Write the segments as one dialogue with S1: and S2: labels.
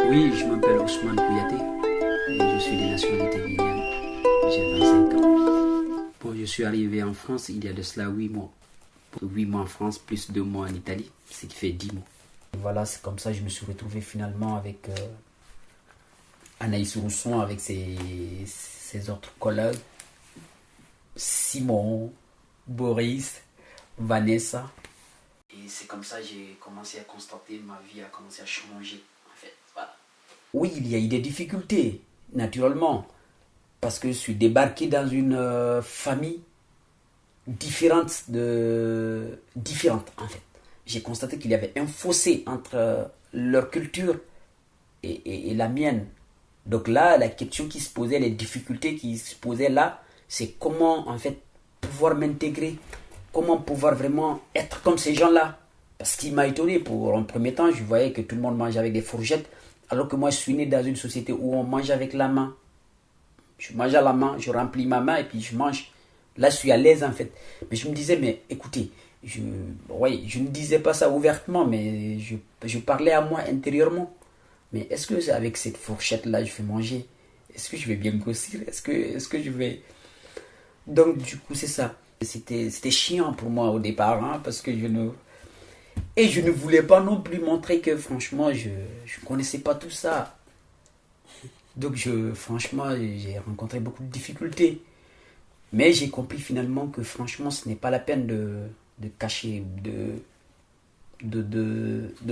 S1: Oui, je m'appelle Ousmane Kouyaté et je suis de nationalité guinéenne. J'ai 25 ans. Bon, je suis arrivé en France il y a de cela 8 mois. 8 mois en France plus 2 mois en Italie, ce qui fait 10 mois. Et voilà, c'est comme ça que je me suis retrouvé finalement avec Anaïs Rousson, avec ses autres collègues, Simon, Boris, Vanessa. Et c'est comme ça que j'ai commencé à constater, ma vie a commencé à changer en fait. Voilà. Oui, il y a eu des difficultés, naturellement, parce que je suis débarqué dans une famille différente en fait. J'ai constaté qu'il y avait un fossé entre leur culture et la mienne. Donc là, la question qui se posait, les difficultés qui se posaient là, c'est comment en fait pouvoir m'intégrer, comment pouvoir vraiment être comme ces gens-là. Parce qu'il m'a étonné, pour un premier temps, je voyais que tout le monde mangeait avec des fourchettes, alors que moi je suis né dans une société où on mange avec la main. Je mange à la main, je remplis ma main et puis je mange. Là, je suis à l'aise en fait. Mais je me disais, mais écoutez, ouais, je ne disais pas ça ouvertement, mais je parlais à moi intérieurement. Mais est-ce que avec cette fourchette-là, je vais manger? Est-ce que je vais bien grossir? Est-ce que je vais... Donc, du coup, c'est ça. C'était chiant pour moi au départ, hein, parce que je ne... Et je ne voulais pas non plus montrer que, franchement, je ne connaissais pas tout ça. Donc, franchement, j'ai rencontré beaucoup de difficultés. Mais j'ai compris finalement que, franchement, ce n'est pas la peine de cacher, de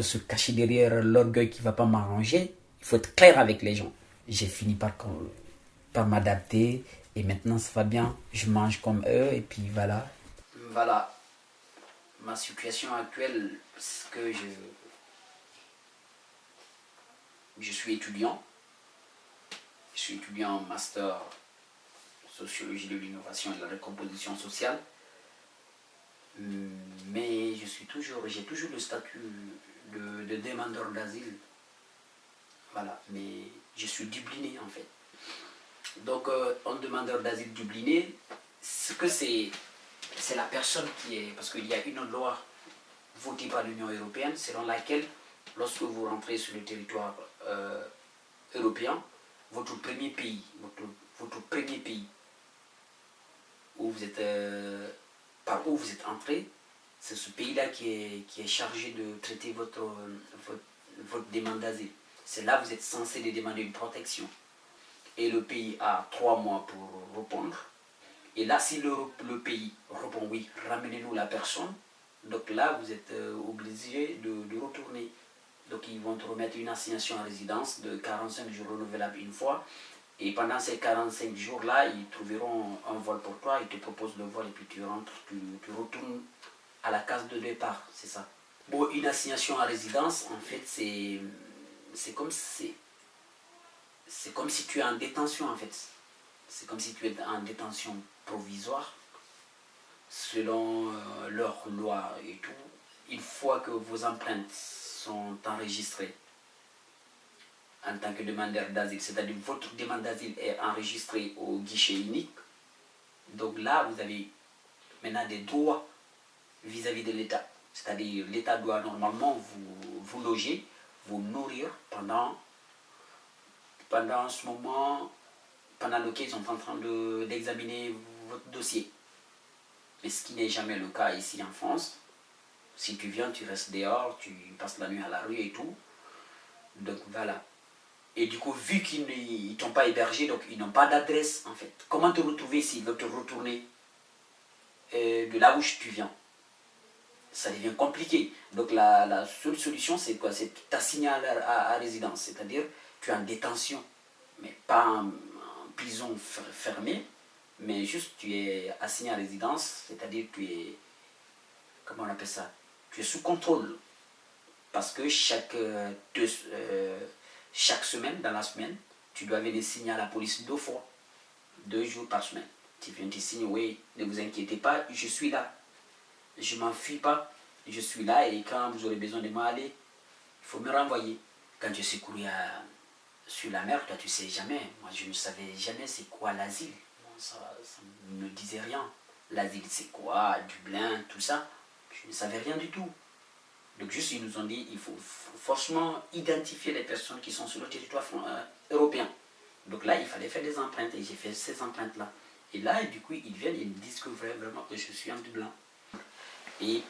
S1: se cacher derrière l'orgueil qui ne va pas m'arranger. Il faut être clair avec les gens. J'ai fini par m'adapter et maintenant ça va bien. Je mange comme eux et puis voilà. Voilà ma situation actuelle, c'est que je suis étudiant. Je suis étudiant en master sociologie de l'innovation et de la recomposition sociale. Mais j'ai toujours le statut de demandeur d'asile. Voilà, mais je suis dubliné en fait. Donc, un demandeur d'asile dubliné, ce que c'est la personne qui est... Parce qu'il y a une loi votée par l'Union européenne selon laquelle, lorsque vous rentrez sur le territoire européen, votre premier pays où vous êtes, par où vous êtes entré, c'est ce pays-là qui est chargé de traiter votre demande d'asile. C'est là que vous êtes censé de demander une protection. Et le pays a 3 mois pour répondre. Et là, si le pays répond oui, ramenez-nous la personne, donc là, vous êtes obligé de retourner. Donc ils vont te remettre une assignation en résidence de 45 jours renouvelable une fois. Et pendant ces 45 jours-là, ils trouveront un vol pour toi, ils te proposent le vol et puis tu rentres, tu retournes à la case de départ, c'est ça. Bon, une assignation en résidence, en fait, c'est comme si tu es en détention en fait. C'est comme si tu es en détention provisoire. Selon leurs lois et tout, une fois que vos empreintes sont enregistrées en tant que demandeur d'asile, c'est-à-dire votre demande d'asile est enregistrée au guichet unique, donc là, vous avez maintenant des droits vis-à-vis de l'État. C'est-à-dire l'État doit normalement vous loger, vous nourrir pendant ce moment pendant lequel ils sont en train d'examiner votre dossier. Mais ce qui n'est jamais le cas ici en France. Si tu viens, tu restes dehors, tu passes la nuit à la rue et tout. Donc voilà. Et du coup, vu qu'ils ne t'ont pas hébergé, donc ils n'ont pas d'adresse en fait. Comment te retrouver s'ils veulent te retourner de là où tu viens? Ça devient compliqué. Donc la seule solution, c'est quoi? C'est t'assigner à résidence. C'est-à-dire, tu es en détention. Mais pas en prison fermée, mais juste tu es assigné à résidence, c'est-à-dire tu es, comment on appelle ça, tu es sous contrôle, parce que chaque semaine, dans la semaine, tu dois venir signer à la police 2 fois, 2 jours par semaine. Tu viens te signer, oui, ne vous inquiétez pas, je suis là, je m'enfuis pas, je suis là et quand vous aurez besoin de m'aller, il faut me renvoyer. Quand je suis couru sur la mer, toi tu sais jamais. Moi je ne savais jamais c'est quoi l'asile. Bon, ça ne me disait rien. L'asile c'est quoi, Dublin, tout ça. Je ne savais rien du tout. Donc juste, ils nous ont dit, il faut forcément identifier les personnes qui sont sur le territoire européen. Donc là, il fallait faire des empreintes et j'ai fait ces empreintes-là. Et là, du coup, ils viennent et ils disent que vraiment que je suis un blanc. Et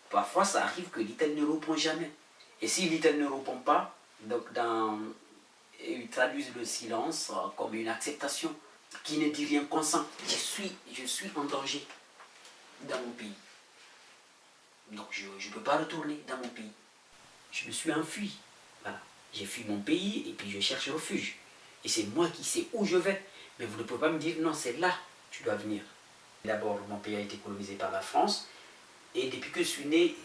S1: parfois, ça arrive que l'Italie ne répond jamais. Et si l'Italie ne répond pas, donc ils traduisent le silence comme une acceptation. Qui ne dit rien consent. Je suis en danger dans mon pays. Donc je ne peux pas retourner dans mon pays. Je me suis enfui. Voilà. J'ai fui mon pays et puis je cherche refuge. Et c'est moi qui sais où je vais. Mais vous ne pouvez pas me dire non, c'est là que tu dois venir. D'abord, mon pays a été colonisé par la France. Et depuis que je suis né,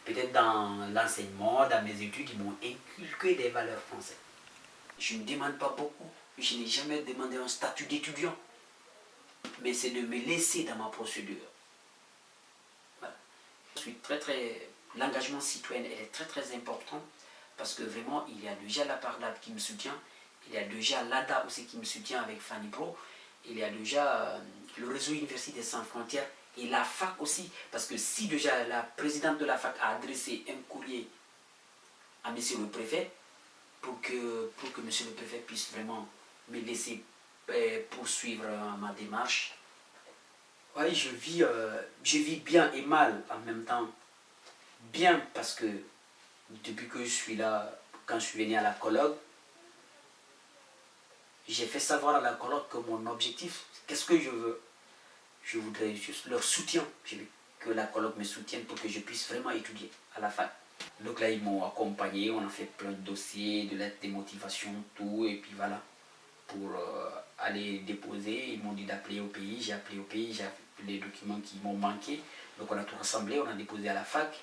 S1: peut-être dans l'enseignement, dans mes études, ils m'ont inculqué des valeurs françaises. Je ne demande pas beaucoup. Je n'ai jamais demandé un statut d'étudiant. Mais c'est de me laisser dans ma procédure. Voilà. L'engagement citoyen est très très important parce que vraiment il y a déjà la Parlade qui me soutient, il y a déjà l'ADA aussi qui me soutient avec Fanny Pro, il y a déjà le réseau Université Sans Frontières et la fac aussi, parce que si déjà la présidente de la fac a adressé un courrier à monsieur le préfet pour que monsieur le préfet puisse vraiment me laisser poursuivre ma démarche. Oui, je vis bien et mal en même temps. Bien parce que depuis que je suis là, quand je suis venu à la colloque, j'ai fait savoir à la colloque que mon objectif, qu'est-ce que je veux? Je voudrais juste leur soutien. Je veux que la colloque me soutienne pour que je puisse vraiment étudier à la fac. Donc là, ils m'ont accompagné, on a fait plein de dossiers, de lettres de motivation, tout, et puis voilà. Pour aller déposer, ils m'ont dit d'appeler au pays, j'ai appelé au pays, j'ai les documents qui m'ont manqué. Donc on a tout rassemblé, on a déposé à la fac.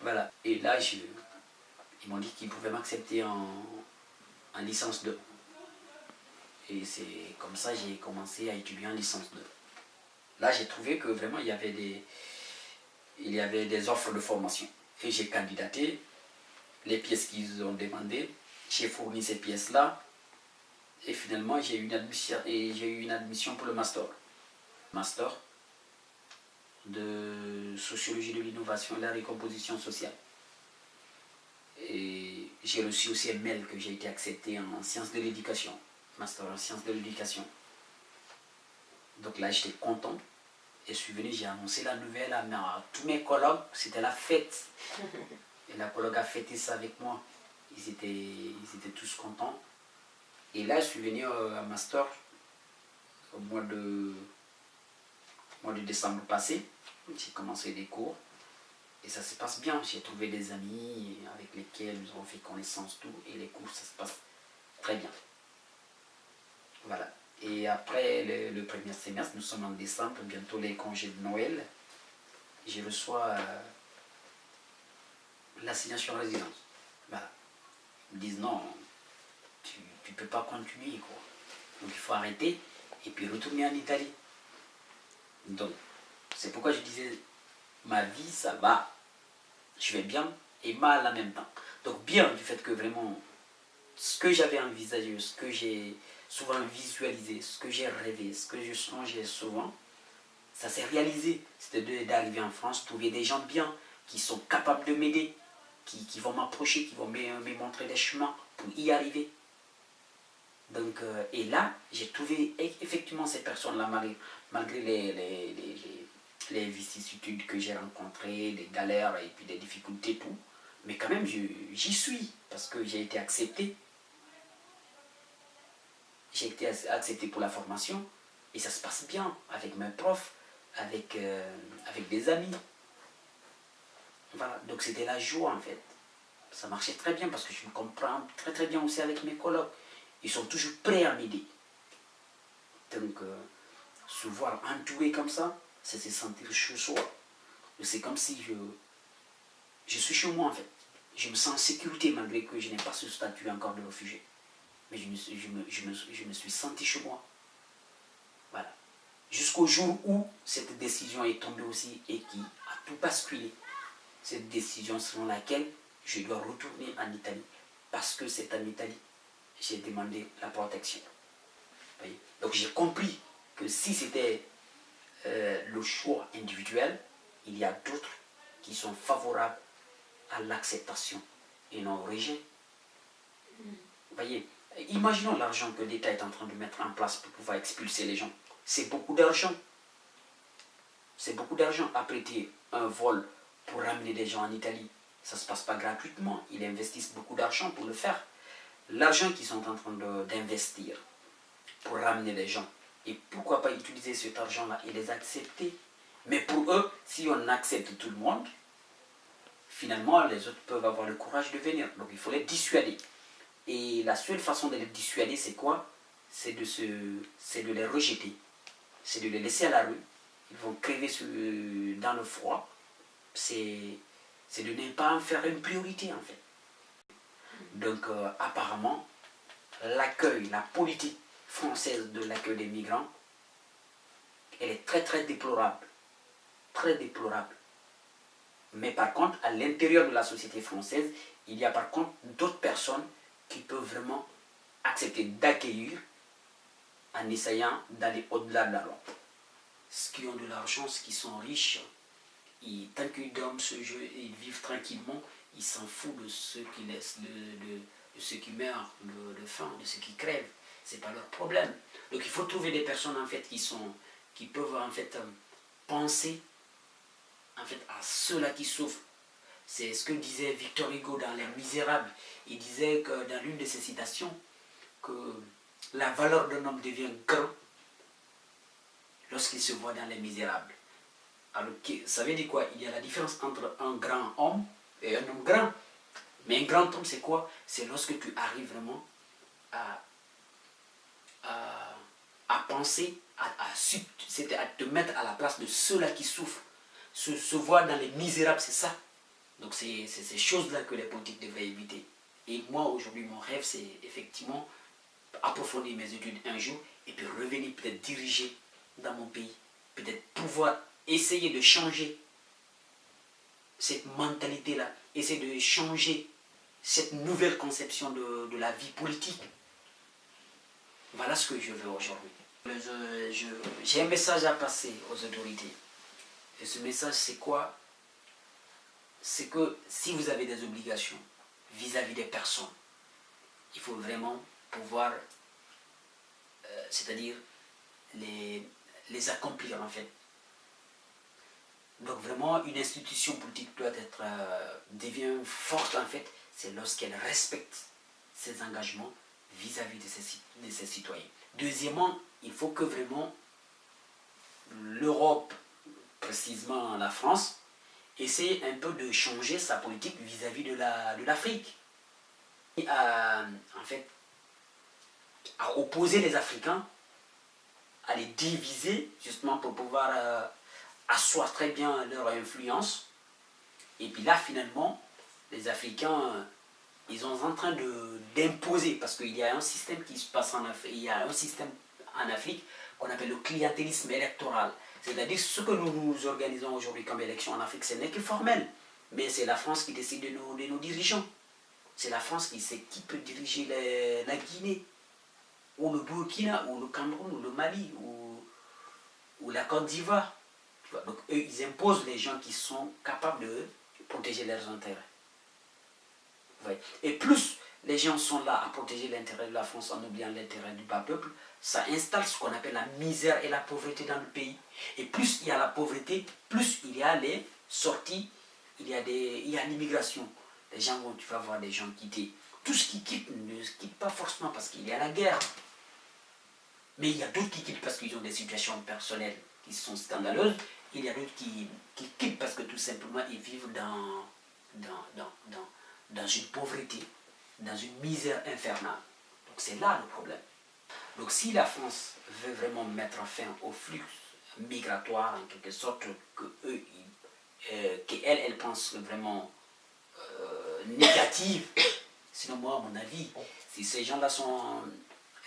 S1: Voilà. Et là, ils m'ont dit qu'ils pouvaient m'accepter en licence 2. Et c'est comme ça que j'ai commencé à étudier en licence 2. Là, j'ai trouvé que vraiment il y avait des offres de formation. Et j'ai candidaté les pièces qu'ils ont demandées. J'ai fourni ces pièces-là. Et finalement, j'ai eu une admission pour le master. Master de sociologie de l'innovation et de la récomposition sociale. Et j'ai reçu aussi un mail que j'ai été accepté en sciences de l'éducation. Master en sciences de l'éducation. Donc là, j'étais content. Et je suis venu, j'ai annoncé la nouvelle à tous mes collègues. C'était la fête. Et la collègue a fêté ça avec moi. Ils étaient tous contents. Et là, je suis venu à Master au mois de décembre passé. J'ai commencé des cours. Et ça se passe bien. J'ai trouvé des amis avec lesquels nous avons fait connaissance, tout. Et les cours, ça se passe très bien. Voilà. Et après le premier semestre, nous sommes en décembre, bientôt les congés de Noël. Je reçois l'assignation à résidence. Voilà. Ils me disent non, tu ne peux pas continuer, quoi. Donc il faut arrêter et puis retourner en Italie. Donc, c'est pourquoi je disais, ma vie, ça va, je vais bien et mal en même temps. Donc bien du fait que vraiment, ce que j'avais envisagé, ce que j'ai souvent visualisé, ce que j'ai rêvé, ce que je songeais souvent, ça s'est réalisé. C'était d'arriver en France, trouver des gens bien, qui sont capables de m'aider, qui vont m'approcher, qui vont me montrer des chemins pour y arriver. Donc, et là, j'ai trouvé effectivement ces personnes-là, malgré les vicissitudes que j'ai rencontrées, les galères et puis des difficultés, tout. Mais quand même, j'y suis, parce que j'ai été accepté. J'ai été accepté pour la formation, et ça se passe bien avec mes profs, avec des amis. Voilà, donc c'était la joie en fait. Ça marchait très bien parce que je me comprends très très bien aussi avec mes collègues. Ils sont toujours prêts à m'aider. Donc, se voir entouré comme ça, c'est se sentir chez soi. C'est comme si je suis chez moi en fait. Je me sens en sécurité malgré que je n'ai pas ce statut encore de réfugié. Mais je me suis senti chez moi. Voilà. Jusqu'au jour où cette décision est tombée aussi et qui a tout basculé. Cette décision selon laquelle je dois retourner en Italie. Parce que c'est en Italie j'ai demandé la protection. Voyez. Donc j'ai compris que si c'était le choix individuel, il y a d'autres qui sont favorables à l'acceptation et non au rejet. Vous voyez, imaginons l'argent que l'État est en train de mettre en place pour pouvoir expulser les gens. C'est beaucoup d'argent. C'est beaucoup d'argent. Apprêter un vol pour ramener des gens en Italie, ça ne se passe pas gratuitement. Ils investissent beaucoup d'argent pour le faire. L'argent qu'ils sont en train d'investir pour ramener les gens, et pourquoi pas utiliser cet argent-là et les accepter. Mais pour eux, si on accepte tout le monde, finalement, les autres peuvent avoir le courage de venir. Donc il faut les dissuader. Et la seule façon de les dissuader, c'est quoi? C'est de les rejeter. C'est de les laisser à la rue. Ils vont crever dans le froid. C'est de ne pas en faire une priorité, en fait. Donc, apparemment, l'accueil, la politique française de l'accueil des migrants, elle est très très déplorable. Très déplorable. Mais par contre, à l'intérieur de la société française, il y a par contre d'autres personnes qui peuvent vraiment accepter d'accueillir en essayant d'aller au-delà de la loi. Ceux qui ont de l'argent, ceux qui sont riches, tant qu'ils dorment ce jeu et ils vivent tranquillement, ils s'en foutent de ceux qui laissent, de ceux qui meurent de faim, de ceux qui crèvent. Ce n'est pas leur problème. Donc il faut trouver des personnes en fait qui peuvent en fait penser en fait à ceux-là qui souffrent. C'est ce que disait Victor Hugo dans Les Misérables. Il disait que dans l'une de ses citations que la valeur d'un homme devient grand lorsqu'il se voit dans Les Misérables. Alors, ça veut dire quoi? Il y a la différence entre un grand homme et un homme grand. Mais un grand homme, c'est quoi? C'est lorsque tu arrives vraiment à penser, c'est à te mettre à la place de ceux-là qui souffrent. Se voir dans les misérables, c'est ça. Donc c'est ces choses-là que les politiques devraient éviter. Et moi, aujourd'hui, mon rêve, c'est effectivement approfondir mes études un jour et puis revenir peut-être diriger dans mon pays. Peut-être pouvoir essayer de changer cette mentalité-là, essayer de changer cette nouvelle conception de la vie politique. Voilà ce que je veux aujourd'hui. J'ai un message à passer aux autorités. Et ce message, c'est quoi? C'est que si vous avez des obligations vis-à-vis des personnes, il faut vraiment pouvoir, c'est-à-dire les accomplir en fait. Donc vraiment, une institution politique doit devient forte en fait, c'est lorsqu'elle respecte ses engagements vis-à-vis de ses citoyens. Deuxièmement, il faut que vraiment l'Europe, précisément la France, essaie un peu de changer sa politique vis-à-vis de l'Afrique. En fait, à opposer les Africains, à les diviser, justement pour pouvoir asseoir très bien leur influence. Et puis là, finalement, les Africains, ils sont en train d'imposer, parce qu'il y a un système qui se passe en Afrique, il y a un système en Afrique qu'on appelle le clientélisme électoral. C'est-à-dire ce que nous organisons aujourd'hui comme élection en Afrique, ce n'est que formel. Mais c'est la France qui décide de nos dirigeants. C'est la France qui sait qui peut diriger la Guinée, ou le Burkina, ou le Cameroun, ou le Mali, ou la Côte d'Ivoire. Donc eux, ils imposent les gens qui sont capables de protéger leurs intérêts. Ouais. Et plus les gens sont là à protéger l'intérêt de la France en oubliant l'intérêt du bas peuple, ça installe ce qu'on appelle la misère et la pauvreté dans le pays. Et plus il y a la pauvreté, plus il y a les sorties, il y a l'immigration. Les gens vont, tu vas voir des gens quitter. Tous qui quittent ne quittent pas forcément parce qu'il y a la guerre. Mais il y a d'autres qui quittent parce qu'ils ont des situations personnelles qui sont scandaleuses. Il y a d'autres qui quittent parce que tout simplement ils vivent dans une pauvreté, dans une misère infernale. Donc c'est là le problème. Donc si la France veut vraiment mettre fin au flux migratoire, en quelque sorte, qu'elle pense vraiment négative, sinon moi, à mon avis, si ces gens-là sont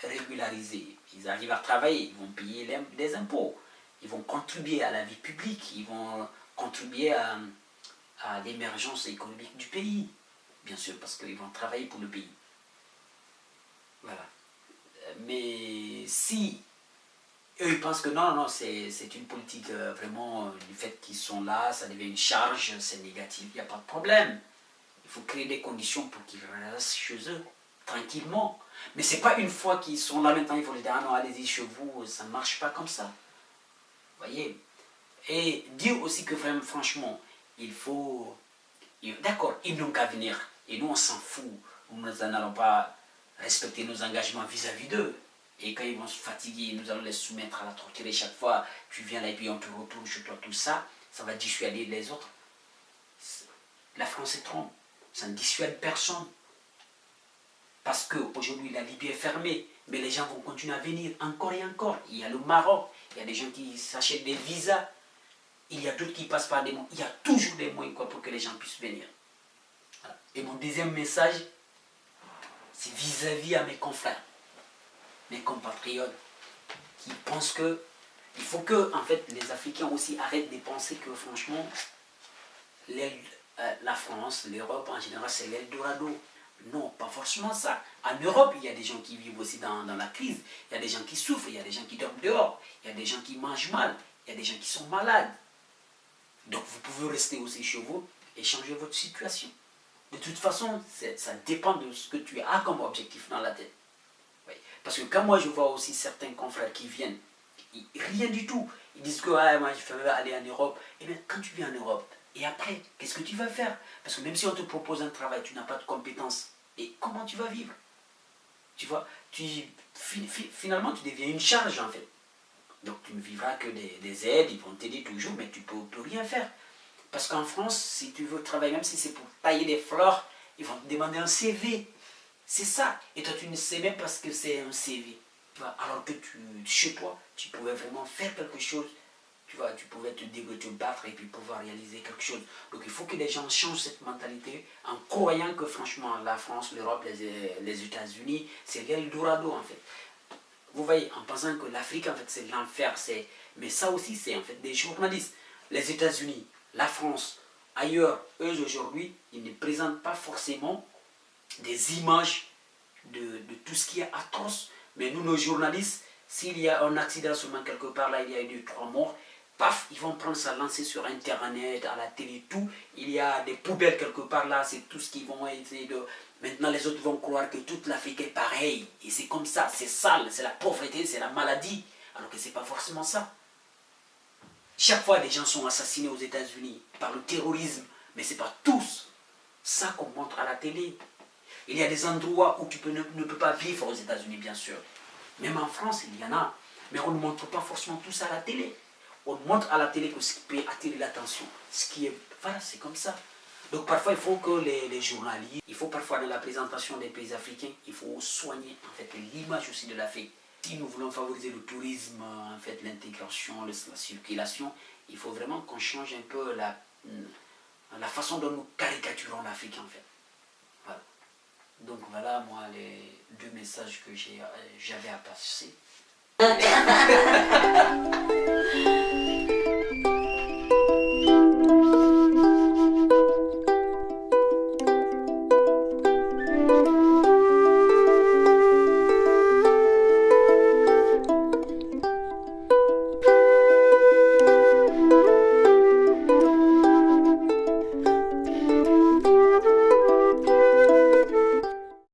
S1: régularisés, ils arrivent à travailler, ils vont payer des impôts, ils vont contribuer à la vie publique, ils vont contribuer à l'émergence économique du pays, bien sûr, parce qu'ils vont travailler pour le pays. Voilà. Mais si eux ils pensent que non, c'est une politique vraiment, du fait qu'ils sont là, ça devient une charge, c'est négatif, il n'y a pas de problème. Il faut créer des conditions pour qu'ils restent chez eux, tranquillement. Mais c'est pas une fois qu'ils sont là maintenant, il faut les dire, ah non, allez-y chez vous, ça ne marche pas comme ça. Vous voyez? Et dire aussi que vraiment, franchement, il faut... D'accord, ils n'ont qu'à venir. Et nous, on s'en fout. Nous n'allons pas respecter nos engagements vis-à-vis d'eux. Et quand ils vont se fatiguer, nous allons les soumettre à la torture. Et chaque fois, tu viens là et puis on te retourne chez toi, tout ça, ça va dissuader les autres. La France est trompe. Ça ne dissuade personne. Parce qu'aujourd'hui, la Libye est fermée. Mais les gens vont continuer à venir encore et encore. Il y a le Maroc. Il y a des gens qui s'achètent des visas. Il y a d'autres qui passent par des moyens. Il y a toujours des moyens pour que les gens puissent venir. Voilà. Et mon deuxième message, c'est vis-à-vis à mes confrères, mes compatriotes, qui pensent que il faut que en fait, les Africains aussi arrêtent de penser que franchement, la France, l'Europe en général, c'est l'Eldorado. Non, pas forcément ça. En Europe, il y a des gens qui vivent aussi dans la crise. Il y a des gens qui souffrent, il y a des gens qui dorment dehors, il y a des gens qui mangent mal, il y a des gens qui sont malades. Donc vous pouvez rester aussi chez vous et changer votre situation. De toute façon, ça dépend de ce que tu as comme objectif dans la tête. Oui. Parce que quand moi je vois aussi certains confrères qui viennent, rien du tout. Ils disent que ah, moi je veux aller en Europe. Et bien quand tu viens en Europe, et après, qu'est-ce que tu vas faire? Parce que même si on te propose un travail, tu n'as pas de compétences. Et comment tu vas vivre? Tu vois, finalement tu deviens une charge en fait. Donc tu ne vivras que des aides, ils vont t'aider toujours, mais tu ne peux rien faire. Parce qu'en France, si tu veux travailler, même si c'est pour tailler des fleurs, ils vont te demander un CV. C'est ça. Et toi, tu ne sais même pas ce que c'est un CV. Tu vois, alors que chez toi, tu pouvais vraiment faire quelque chose. Tu vois, tu pouvais te battre et puis pouvoir réaliser quelque chose. Donc il faut que les gens changent cette mentalité en croyant que franchement, la France, l'Europe, les États-Unis, c'est l'Eldorado en fait. Vous voyez, en pensant que l'Afrique, en fait, c'est l'enfer. Mais ça aussi, c'est en fait des journalistes. Les États-Unis, la France, ailleurs, eux aujourd'hui, ils ne présentent pas forcément des images de tout ce qui est atroce. Mais nous, nos journalistes, s'il y a un accident seulement quelque part, là, il y a eu 2-3 morts, paf, ils vont prendre ça, lancer sur Internet, à la télé, tout. Il y a des poubelles quelque part, là, c'est tout ce qu'ils vont essayer de... Maintenant, les autres vont croire que toute l'Afrique est pareille. Et c'est comme ça, c'est sale, c'est la pauvreté, c'est la maladie. Alors que ce n'est pas forcément ça. Chaque fois, des gens sont assassinés aux États-Unis par le terrorisme. Mais ce n'est pas tous ça qu'on montre à la télé. Il y a des endroits où tu ne peux pas vivre aux États-Unis, bien sûr. Même en France, il y en a. Mais on ne montre pas forcément tout ça à la télé. On montre à la télé que ce qui peut attirer l'attention. Ce qui est... Voilà, c'est comme ça. Donc parfois, il faut que les journalistes, il faut parfois dans la présentation des pays africains, il faut soigner en fait l'image aussi de l'Afrique. Si nous voulons favoriser le tourisme, en fait l'intégration, la circulation, il faut vraiment qu'on change un peu la façon dont nous caricaturons l'Afrique en fait. Voilà. Donc voilà moi les 2 messages que j'avais à passer.